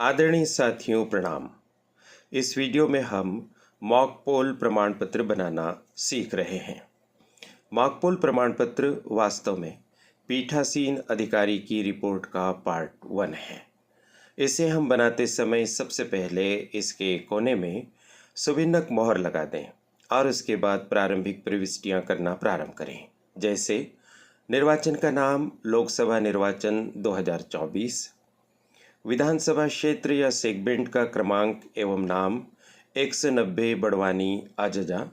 आदरणीय साथियों प्रणाम। इस वीडियो में हम मॉक पोल प्रमाण पत्र बनाना सीख रहे हैं। मॉक पोल प्रमाण पत्र वास्तव में पीठासीन अधिकारी की रिपोर्ट का पार्ट 1 है। इसे हम बनाते समय सबसे पहले इसके कोने में सुभिन्नक मोहर लगा दें और उसके बाद प्रारंभिक प्रविष्टियां करना प्रारंभ करें। जैसे निर्वाचन का नाम लोकसभा निर्वाचन 2024, विधानसभा क्षेत्र या सेगमेंट का क्रमांक एवं नाम 190 बड़वानी अजजा,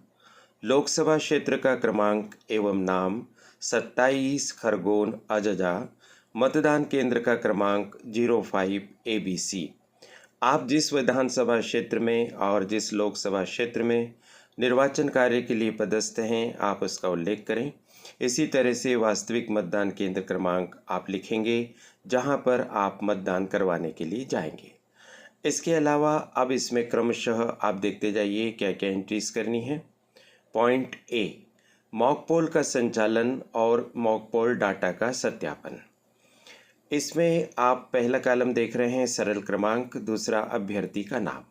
लोकसभा क्षेत्र का क्रमांक एवं नाम 27 खरगोन अजजा, मतदान केंद्र का क्रमांक 05 ABC। आप जिस विधानसभा क्षेत्र में और जिस लोकसभा क्षेत्र में निर्वाचन कार्य के लिए पदस्थ हैं आप उसका उल्लेख करें। इसी तरह से वास्तविक मतदान केंद्र क्रमांक आप लिखेंगे जहां पर आप मतदान करवाने के लिए जाएंगे। इसके अलावा अब इसमें क्रमशः आप देखते जाइए क्या क्या एंट्रीज करनी है। पॉइंट ए, मॉक पोल का संचालन और मॉक पोल डाटा का सत्यापन। इसमें आप पहला कॉलम देख रहे हैं सरल क्रमांक, दूसरा अभ्यर्थी का नाम।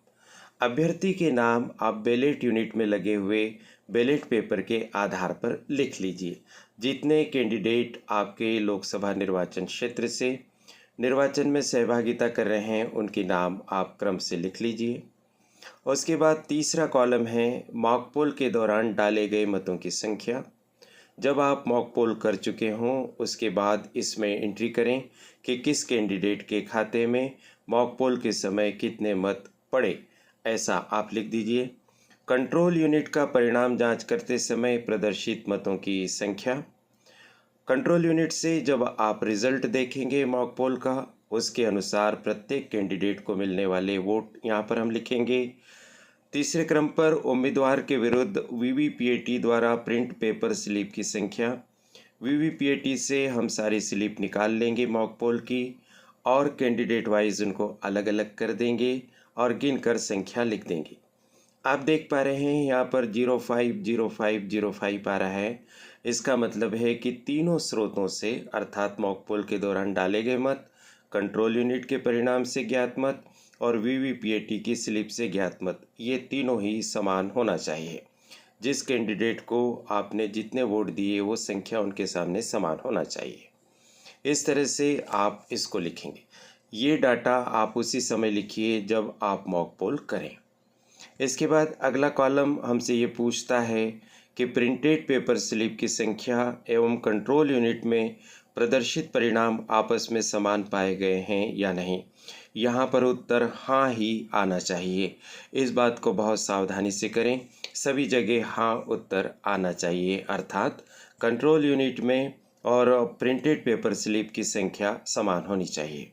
अभ्यर्थी के नाम आप बैलेट यूनिट में लगे हुए बैलेट पेपर के आधार पर लिख लीजिए। जितने कैंडिडेट आपके लोकसभा निर्वाचन क्षेत्र से निर्वाचन में सहभागिता कर रहे हैं उनके नाम आप क्रम से लिख लीजिए। उसके बाद तीसरा कॉलम है मॉक पोल के दौरान डाले गए मतों की संख्या। जब आप मॉक पोल कर चुके हों उसके बाद इसमें एंट्री करें कि किस कैंडिडेट के खाते में मॉक पोल के समय कितने मत पड़े, ऐसा आप लिख दीजिए। कंट्रोल यूनिट का परिणाम जांच करते समय प्रदर्शित मतों की संख्या। कंट्रोल यूनिट से जब आप रिजल्ट देखेंगे मॉक पोल का उसके अनुसार प्रत्येक कैंडिडेट को मिलने वाले वोट यहाँ पर हम लिखेंगे। तीसरे क्रम पर उम्मीदवार के विरुद्ध वीवीपीएटी द्वारा प्रिंट पेपर स्लिप की संख्या। वीवीपीएटी से हम सारी स्लिप निकाल लेंगे मॉक पोल की और कैंडिडेट वाइज उनको अलग अलग कर देंगे और गिनकर संख्या लिख देंगे। आप देख पा रहे हैं यहाँ पर 050505 आ रहा है। इसका मतलब है कि तीनों स्रोतों से अर्थात मॉक पोल के दौरान डाले गए मत, कंट्रोल यूनिट के परिणाम से ज्ञात मत और वीवीपीएटी की स्लिप से ज्ञात मत, ये तीनों ही समान होना चाहिए। जिस कैंडिडेट को आपने जितने वोट दिए वो संख्या उनके सामने समान होना चाहिए। इस तरह से आप इसको लिखेंगे। ये डाटा आप उसी समय लिखिए जब आप मॉक पोल करें। इसके बाद अगला कॉलम हमसे ये पूछता है कि प्रिंटेड पेपर स्लिप की संख्या एवं कंट्रोल यूनिट में प्रदर्शित परिणाम आपस में समान पाए गए हैं या नहीं। यहाँ पर उत्तर हाँ ही आना चाहिए। इस बात को बहुत सावधानी से करें, सभी जगह हाँ उत्तर आना चाहिए, अर्थात कंट्रोल यूनिट में और प्रिंटेड पेपर स्लिप की संख्या समान होनी चाहिए।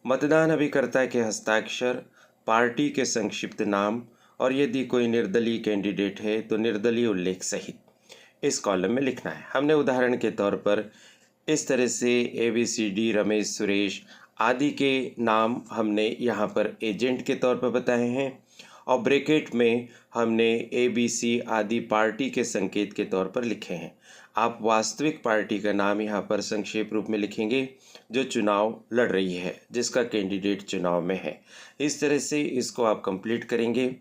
मतदान अभिकर्ता के हस्ताक्षर, पार्टी के संक्षिप्त नाम और यदि कोई निर्दलीय कैंडिडेट है तो निर्दलीय उल्लेख सहित इस कॉलम में लिखना है। हमने उदाहरण के तौर पर इस तरह से ABCD रमेश सुरेश आदि के नाम हमने यहाँ पर एजेंट के तौर पर बताए हैं और ब्रैकेट में हमने ABC आदि पार्टी के संकेत के तौर पर लिखे हैं। आप वास्तविक पार्टी का नाम यहाँ पर संक्षेप रूप में लिखेंगे जो चुनाव लड़ रही है, जिसका कैंडिडेट चुनाव में है। इस तरह से इसको आप कंप्लीट करेंगे।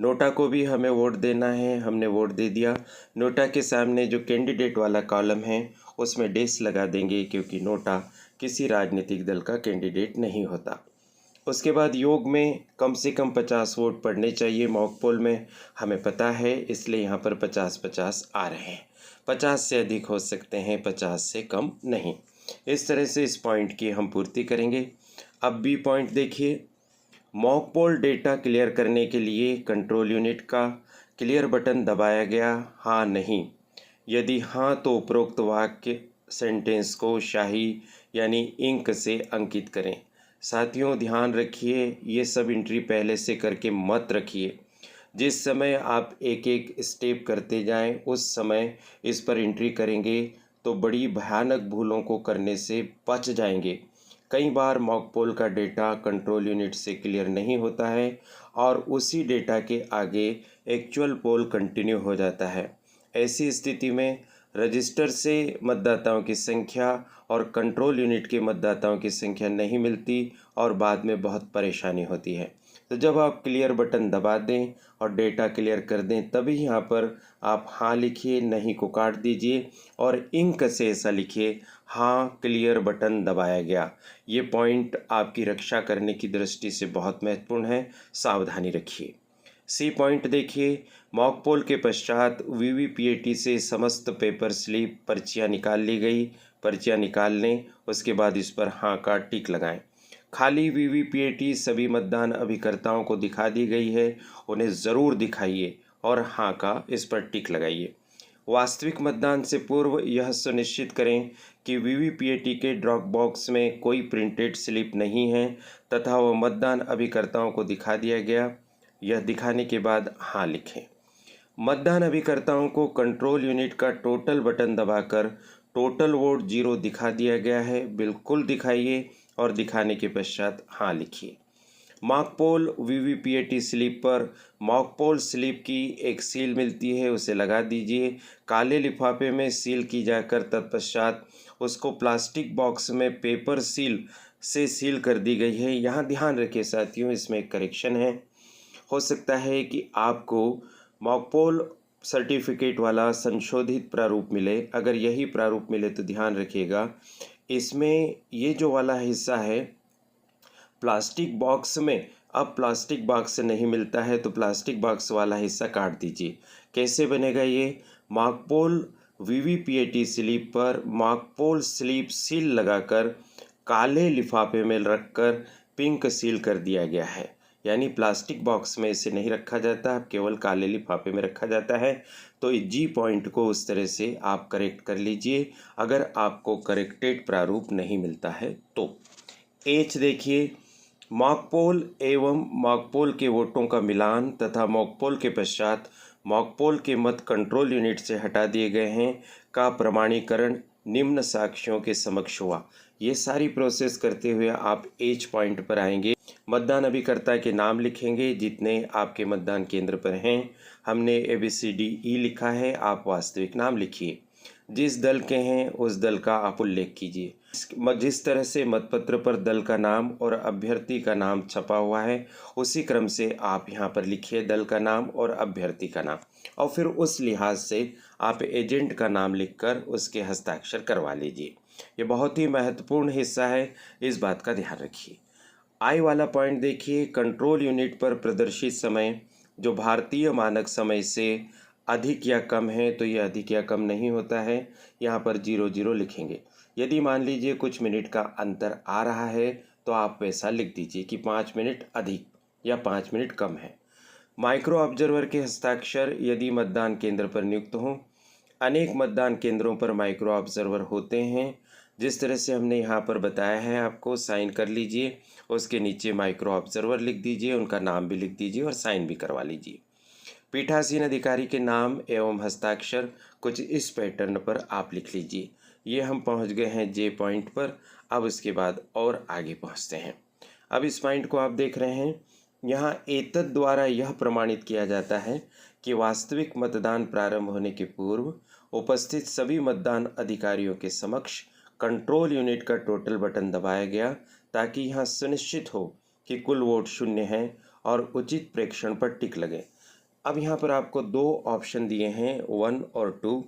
नोटा को भी हमें वोट देना है, हमने वोट दे दिया। नोटा के सामने जो कैंडिडेट वाला कॉलम है उसमें डेस लगा देंगे क्योंकि नोटा किसी राजनीतिक दल का कैंडिडेट नहीं होता। उसके बाद योग में कम से कम 50 वोट पड़ने चाहिए मॉक पोल में, हमें पता है, इसलिए यहाँ पर 50-50 आ रहे हैं। 50 से अधिक हो सकते हैं, 50 से कम नहीं। इस तरह से इस पॉइंट की हम पूर्ति करेंगे। अब बी पॉइंट देखिए। मॉक पोल डेटा क्लियर करने के लिए कंट्रोल यूनिट का क्लियर बटन दबाया गया, हाँ नहीं। यदि हाँ तो उपरोक्त वाक्य सेंटेंस को शाही यानी इंक से अंकित करें। साथियों ध्यान रखिए, ये सब एंट्री पहले से करके मत रखिए। जिस समय आप एक एक स्टेप करते जाएं उस समय इस पर एंट्री करेंगे तो बड़ी भयानक भूलों को करने से बच जाएंगे। कई बार मॉक पोल का डेटा कंट्रोल यूनिट से क्लियर नहीं होता है और उसी डेटा के आगे एक्चुअल पोल कंटिन्यू हो जाता है। ऐसी स्थिति में रजिस्टर से मतदाताओं की संख्या और कंट्रोल यूनिट के मतदाताओं की संख्या नहीं मिलती और बाद में बहुत परेशानी होती है। तो जब आप क्लियर बटन दबा दें और डेटा क्लियर कर दें तभी यहाँ पर आप हाँ लिखिए, नहीं को काट दीजिए और इंक से ऐसा लिखिए हाँ क्लियर बटन दबाया गया। ये पॉइंट आपकी रक्षा करने की दृष्टि से बहुत महत्वपूर्ण है, सावधानी रखिए। सी पॉइंट देखिए, मॉक पोल के पश्चात वीवीपीएटी से समस्त पेपर स्लिप पर्चियाँ निकाल ली गई। पर्चियाँ निकाल लें, उसके बाद इस पर हाँ का टिक लगाएं। खाली वीवीपीएटी सभी मतदान अभिकर्ताओं को दिखा दी गई है, उन्हें ज़रूर दिखाइए और हाँ का इस पर टिक लगाइए। वास्तविक मतदान से पूर्व यह सुनिश्चित करें कि वीवीपीएटी के ड्रॉप बॉक्स में कोई प्रिंटेड स्लिप नहीं है तथा वह मतदान अभिकर्ताओं को दिखा दिया गया। यह दिखाने के बाद हाँ लिखें। मतदान अभिकर्ताओं को कंट्रोल यूनिट का टोटल बटन दबाकर टोटल वोट 0 दिखा दिया गया है, बिल्कुल दिखाइए और दिखाने के पश्चात हाँ लिखिए। मॉक पोल वीवीपीएटी स्लिप पर मॉक पोल स्लिप की एक सील मिलती है, उसे लगा दीजिए। काले लिफाफे में सील की जाकर तत्पश्चात उसको प्लास्टिक बॉक्स में पेपर सील से सील कर दी गई है। यहाँ ध्यान रखिए साथियों, इसमें एक करेक्शन है। हो सकता है कि आपको मॉक पोल सर्टिफिकेट वाला संशोधित प्रारूप मिले। अगर यही प्रारूप मिले तो ध्यान रखिएगा, इसमें ये जो वाला हिस्सा है प्लास्टिक बॉक्स में, अब प्लास्टिक बॉक्स नहीं मिलता है तो प्लास्टिक बॉक्स वाला हिस्सा काट दीजिए। कैसे बनेगा ये? मॉक पोल वीवीपीएटी स्लिप पर मॉक पोल स्लिप सील लगाकर काले लिफाफे में रखकर पिंक सील कर दिया गया है। यानी प्लास्टिक बॉक्स में इसे नहीं रखा जाता, केवल काले लिफाफे में रखा जाता है। तो इस जी पॉइंट को उस तरह से आप करेक्ट कर लीजिए अगर आपको करेक्टेड प्रारूप नहीं मिलता है तो। एच देखिए, मॉकपोल एवं मॉकपोल के वोटों का मिलान तथा मॉकपोल के पश्चात मॉकपोल के मत कंट्रोल यूनिट से हटा दिए गए हैं का प्रमाणीकरण निम्न साक्ष्यों के समक्ष हुआ। ये सारी प्रोसेस करते हुए आप एच पॉइंट पर आएंगे। मतदान अभिकर्ता के नाम लिखेंगे जितने आपके मतदान केंद्र पर हैं। हमने ABCDE लिखा है, आप वास्तविक नाम लिखिए। जिस दल के हैं उस दल का आप उल्लेख कीजिए। जिस तरह से मतपत्र पर दल का नाम और अभ्यर्थी का नाम छपा हुआ है उसी क्रम से आप यहाँ पर लिखिए दल का नाम और अभ्यर्थी का नाम, और फिर उस लिहाज से आप एजेंट का नाम लिखकर उसके हस्ताक्षर करवा लीजिए। ये बहुत ही महत्वपूर्ण हिस्सा है, इस बात का ध्यान रखिए। आई वाला पॉइंट देखिए, कंट्रोल यूनिट पर प्रदर्शित समय जो भारतीय मानक समय से अधिक या कम है तो ये अधिक या कम नहीं होता है। यहाँ पर 00 लिखेंगे। यदि मान लीजिए कुछ मिनट का अंतर आ रहा है तो आप वैसा लिख दीजिए कि 5 मिनट अधिक या 5 मिनट कम है। माइक्रो ऑब्जर्वर के हस्ताक्षर यदि मतदान केंद्र पर नियुक्त हों, अनेक मतदान केंद्रों पर माइक्रो ऑब्जर्वर होते हैं। जिस तरह से हमने यहाँ पर बताया है आपको, साइन कर लीजिए, उसके नीचे माइक्रो ऑब्जर्वर लिख दीजिए, उनका नाम भी लिख दीजिए और साइन भी करवा लीजिए। पीठासीन अधिकारी के नाम एवं हस्ताक्षर कुछ इस पैटर्न पर आप लिख लीजिए। ये हम पहुँच गए हैं जे पॉइंट पर। अब इसके बाद और आगे पहुँचते हैं। अब इस पॉइंट को आप देख रहे हैं, यहाँ एतद द्वारा यह प्रमाणित किया जाता है कि वास्तविक मतदान प्रारंभ होने के पूर्व उपस्थित सभी मतदान अधिकारियों के समक्ष कंट्रोल यूनिट का टोटल बटन दबाया गया ताकि यहाँ सुनिश्चित हो कि कुल वोट 0 हैं और उचित प्रेक्षण पर टिक लगे। अब यहाँ पर आपको 2 ऑप्शन दिए हैं, 1 और 2।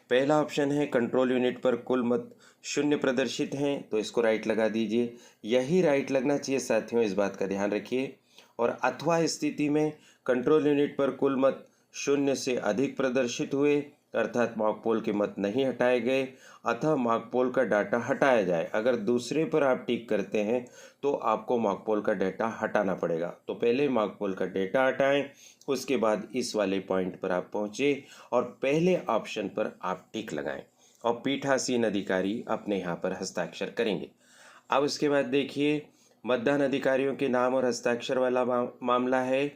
पहला ऑप्शन है कंट्रोल यूनिट पर कुल मत 0 प्रदर्शित हैं तो इसको राइट लगा दीजिए। यही राइट लगना चाहिए साथियों, इस बात का ध्यान रखिए। और अथवा स्थिति में कंट्रोल यूनिट पर कुल मत 0 से अधिक प्रदर्शित हुए अर्थात मॉक पोल के मत नहीं हटाए गए अथवा मॉक पोल का डाटा हटाया जाए। अगर दूसरे पर आप टिक करते हैं तो आपको मॉक पोल का डाटा हटाना पड़ेगा। तो पहले मॉक पोल का डाटा हटाएं, उसके बाद इस वाले पॉइंट पर आप पहुँचे और पहले ऑप्शन पर आप टिक लगाएं और पीठासीन अधिकारी अपने यहाँ पर हस्ताक्षर करेंगे। अब उसके बाद देखिए, मतदान अधिकारियों के नाम और हस्ताक्षर वाला मामला है।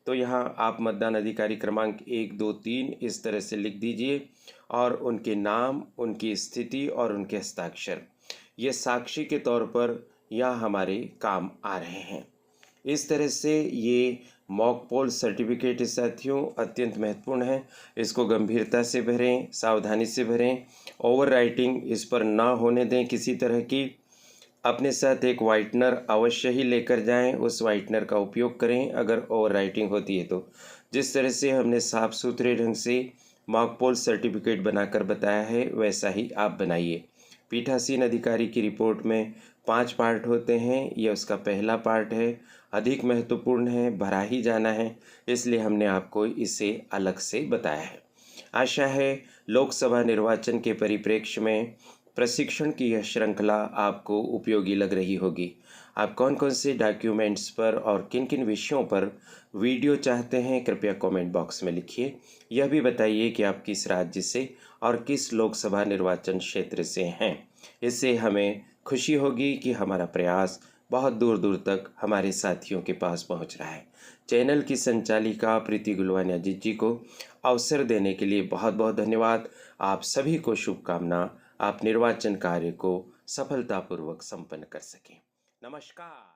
तो यहाँ आप मतदान अधिकारी क्रमांक 1, 2, 3 इस तरह से लिख दीजिए और उनके नाम, उनकी स्थिति और उनके हस्ताक्षर ये साक्षी के तौर पर यहाँ हमारे काम आ रहे हैं। इस तरह से ये मॉक पोल सर्टिफिकेट साथियों अत्यंत महत्वपूर्ण है। इसको गंभीरता से भरें, सावधानी से भरें। ओवर राइटिंग इस पर ना होने दें किसी तरह की। अपने साथ एक वाइटनर अवश्य ही लेकर जाएं, उस वाइटनर का उपयोग करें अगर ओवर राइटिंग होती है तो। जिस तरह से हमने साफ सुथरे ढंग से मॉक पोल सर्टिफिकेट बनाकर बताया है वैसा ही आप बनाइए। पीठासीन अधिकारी की रिपोर्ट में 5 पार्ट होते हैं, यह उसका पहला पार्ट है, अधिक महत्वपूर्ण है, भरा ही जाना है, इसलिए हमने आपको इसे अलग से बताया है। आशा है लोकसभा निर्वाचन के परिप्रेक्ष्य में प्रशिक्षण की यह श्रृंखला आपको उपयोगी लग रही होगी। आप कौन कौन से डॉक्यूमेंट्स पर और किन किन विषयों पर वीडियो चाहते हैं कृपया कमेंट बॉक्स में लिखिए। यह भी बताइए कि आप किस राज्य से और किस लोकसभा निर्वाचन क्षेत्र से हैं। इससे हमें खुशी होगी कि हमारा प्रयास बहुत दूर दूर तक हमारे साथियों के पास पहुंच रहा है। चैनल की संचालिका प्रीति गुलवानिया जी को अवसर देने के लिए बहुत बहुत धन्यवाद। आप सभी को शुभकामना, आप निर्वाचन कार्य को सफलतापूर्वक संपन्न कर सकें। नमस्कार।